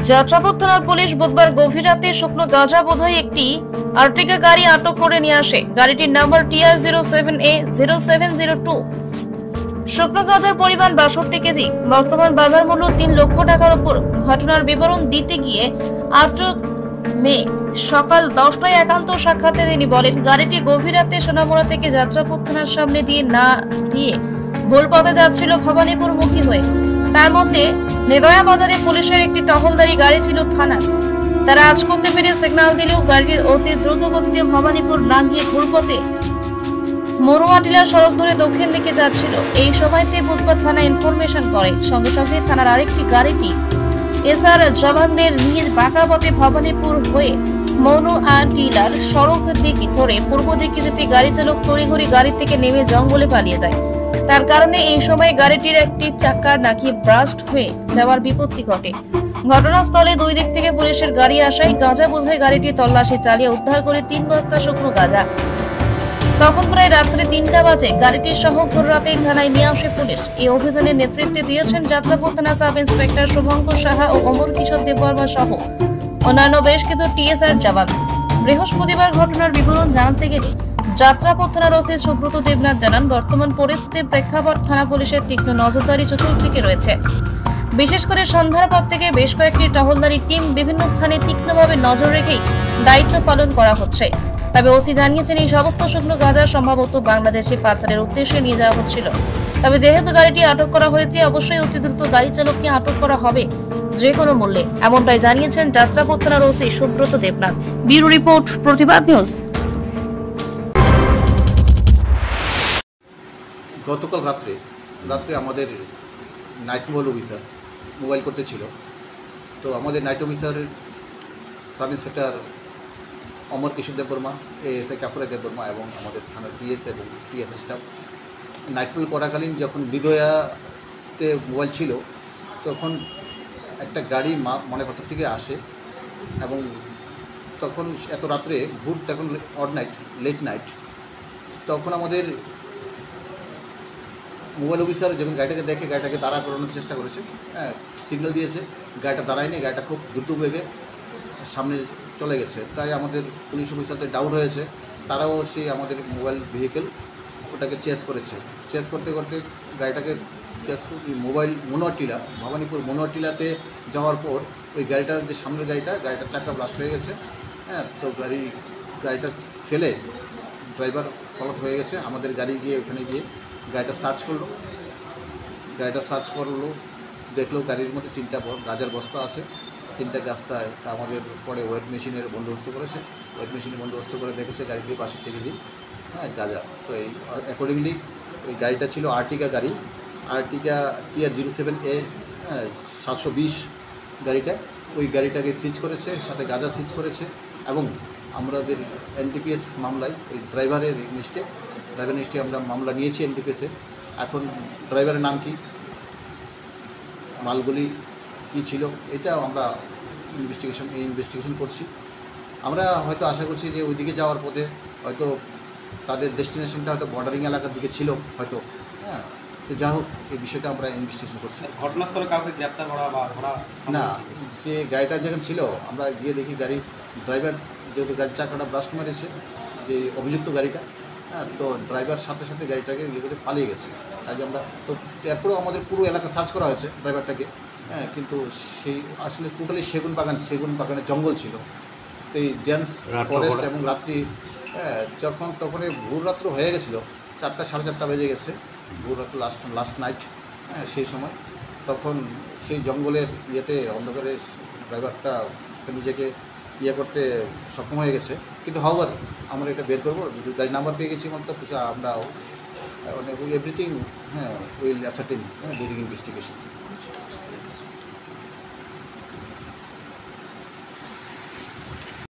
যাত্রাবাড়ি থানার পুলিশ বুধবার গভীর রাতে শুকনো গাঁজা বোঝাই একটি আর্টিকা গাড়ি আটক করে নিয়ে আসে। গাড়িটির নাম্বার TR07A0702। শুকনো গাঁজার পরিমাণ 62 কেজি। বর্তমান বাজার মূল্য 3 লক্ষ টাকার উপর। ঘটনার বিবরণ দিতে গিয়ে 8 মে সকাল 10টায় একান্ত সাক্ষাতে তিনি বলেন, গাড়িটি গভীর রাতে সোনামুড়া থেকে যাত্রাবাড়ি থানার সামনে দিয়ে না দিয়ে ভুল পথে যাচ্ছিল ভবানীপুর মুখী হয়ে। তার মধ্যে নেদয়া বাজারে পুলিশের একটি টহলদারি গাড়ি ছিল থানার। তারা আজ করতে পেরে সিগন্যাল দিলেও গাড়ির অতি দ্রুত গতিতে ভবানীপুর না গিয়ে ঘুরপথে মরুয়াটিলা সড়ক ধরে দক্ষিণ দিকে যাচ্ছিল। এই সময়তে বুধবার থানা ইনফরমেশন করে। সঙ্গে সঙ্গে থানার আরেকটি গাড়িটি এসআর জওয়ানদের নিয়ে বাঁকা পথে ভবানীপুর হয়ে মরুয়াটিলার সড়ক দিকে ধরে পূর্ব দিকে যেতে গাড়ি চালক তড়িঘড়ি গাড়ি থেকে নেমে জঙ্গলে পালিয়ে যায়। তার কারণে এই সময় গাড়িটির একটি চাকা নাকি ব্রাস্ট হয়ে যাওয়ার বিপত্তি ঘটে। ঘটনাস্থলে দুই দিক থেকে পুলিশের গাড়ি আসায় গাঁজা বোঝাই গাড়িটি তল্লাশি চালিয়ে উদ্ধার করে 3 বস্তা শুকনো গাঁজা। তখন প্রায় রাত্রে 3টা বাজে গাড়িটির সহ ভোর রাতেই থানায় নিয়ে আসে পুলিশ। এই অভিযানের নেতৃত্বে দিয়েছেন যাত্রাবাড়ি থানা সাব ইন্সপেক্টর শুভঙ্কর সাহা ও অমর কিশোর দেববর্মা সহ অন্যান্য বেশ কিছু টিএসআর জওয়ান। বৃহস্পতিবার ঘটনার বিবরণ জানাতে গেলে যাত্রাবাড়ি থানার ওসি সুব্রত দেবনাথ জানান, বর্তমান পরিস্থিতির প্রেক্ষাপট থানা পুলিশের তীক্ষ্ণ নজরদারি চতুর্দিকে রয়েছে। বিশেষ করে সন্ধ্যার পর থেকে বেশ কয়েকটি টহলদারি টিম বিভিন্ন স্থানে তীক্ষ্ণভাবে নজর রেখেই দায়িত্ব পালন করা হচ্ছে। তবে ওসি জানিয়েছেন, এই সমস্ত শুকনো গাঁজা সম্ভবত বাংলাদেশে পাচারের উদ্দেশ্যে নিয়ে যাওয়া হচ্ছিল। তবে যেহেতু গাড়িটি আটক করা হয়েছে, অবশ্যই অতি দ্রুত গাড়ি চালককে আটক করা হবে যে কোনো মূল্যে, এমনটাই জানিয়েছেন যাত্রাবাড়ি থানার OC Subrata Debnath. Bureau report, প্রতিবাদ নিউজ। গতকাল রাত্রে আমাদের নাইট অফিসার মোবাইল করতে ছিল। তো আমাদের নাইট অফিসারের সাব ইন্সপেক্টর অমর কিশোর দেববর্মা, এএসআই কাপুরা দেববর্মা এবং আমাদের থানার পিএস এবং টিএস স্টাফ নাইট করাকালীন যখন বিদয়াতে মোবাইল ছিল, তখন একটা গাড়ি মনেপাথর থেকে আসে এবং তখন এত রাত্রে ভোর, তখন লেট নাইট, তখন আমাদের মোবাইল অফিসার যখন গাড়িটাকে দেখে গাড়িটাকে দাঁড়া করানোর চেষ্টা করেছে, সিগন্যাল দিয়েছে, গাড়িটা দাঁড়ায়নি, গাড়িটা খুব দ্রুত বেগে সামনে চলে গেছে। তাই আমাদের পুলিশ অফিসারদের ডাউট হয়েছে, তারাও সেই আমাদের মোবাইল ভেহিকেল ওটাকে চেস করেছে। চেস করতে করতে গাড়িটাকে মোবাইল মনোয়ারটিলা, ভবানীপুর মনোয়ারটিলাতে যাওয়ার পর ওই গাড়িটার যে সামনের গাড়িটার চাকা ব্লাস্ট হয়ে গেছে। তো গাড়িটা ফেলে ড্রাইভার ফলত হয়ে গেছে। আমাদের গাড়ি গিয়ে ওখানে গিয়ে গাড়িটা সার্চ করলো, দেখলো গাড়ির মধ্যে 3টা গাঁজার বস্তা আছে। 3টা গাছটায় তা আমাদের পরে ওয়েট মেশিনের বন্দোবস্ত করেছে। ওয়েট মেশিনের বন্দোবস্ত করে দেখেছে গাড়িটি 62 কেজি গাঁজা। তো এই অ্যাকর্ডিংলি ওই গাড়িটা ছিল আর্টিকা গাড়ি, আর্টিকা TR07A 720 গাড়িটা। ওই গাড়িটাকে সিজ করেছে, সাথে গাঁজা সিজ করেছে এবং আমাদের NDPS মামলায় ওই ড্রাইভারের নিশ্চে আমরা মামলা নিয়েছি NDPS-এ। এখন ড্রাইভারের নাম কি, মালগুলি কী ছিল, এটা আমরা ইনভেস্টিগেশন করছি। আমরা হয়তো আশা করছি যে ওইদিকে যাওয়ার পথে হয়তো তাদের ডেস্টিনেশনটা হয়তো বর্ডারিং এলাকার দিকে ছিল হয়তো। তো যা হোক, এই বিষয়টা আমরা ইনভেস্টিগেশন করছি। ঘটনাস্থলে কাউকে গ্রেপ্তার করা বা ধরা না, যে গাড়িটা যখন ছিল আমরা গিয়ে দেখি ড্রাইভার যেহেতু গাড়ির চাকাটা ব্লাস্ট মেরেছে, যে অভিযুক্ত গাড়িটা, তো ড্রাইভার সাথে সাথে গাড়িটাকে ইয়ে করে পালিয়ে গেছে। তাই আমরা তো এরপরেও আমাদের পুরো এলাকা সার্চ করা হয়েছে ড্রাইভারটাকে, কিন্তু সেই আসলে টোটালি সেগুন বাগানের জঙ্গল ছিল। তো এই ডেন্স ফরেস্ট এবং রাত্রি তখন ভোর রাত্র হয়ে গেছিলো, 4টা সাড়ে 4টা বেজে গেছে, ভোর রাত্র লাস্ট নাইট। সেই সময় তখন সেই জঙ্গলের ইয়েতে অন্ধকারে ড্রাইভারটা নিজেকে করতে সক্ষম হয়ে গেছে। কিন্তু হাওয়ার আমরা এটা বের করবো, গাড়ি নাম্বার পেয়ে গেছি মতো আমরা everything will ascertain during investigation.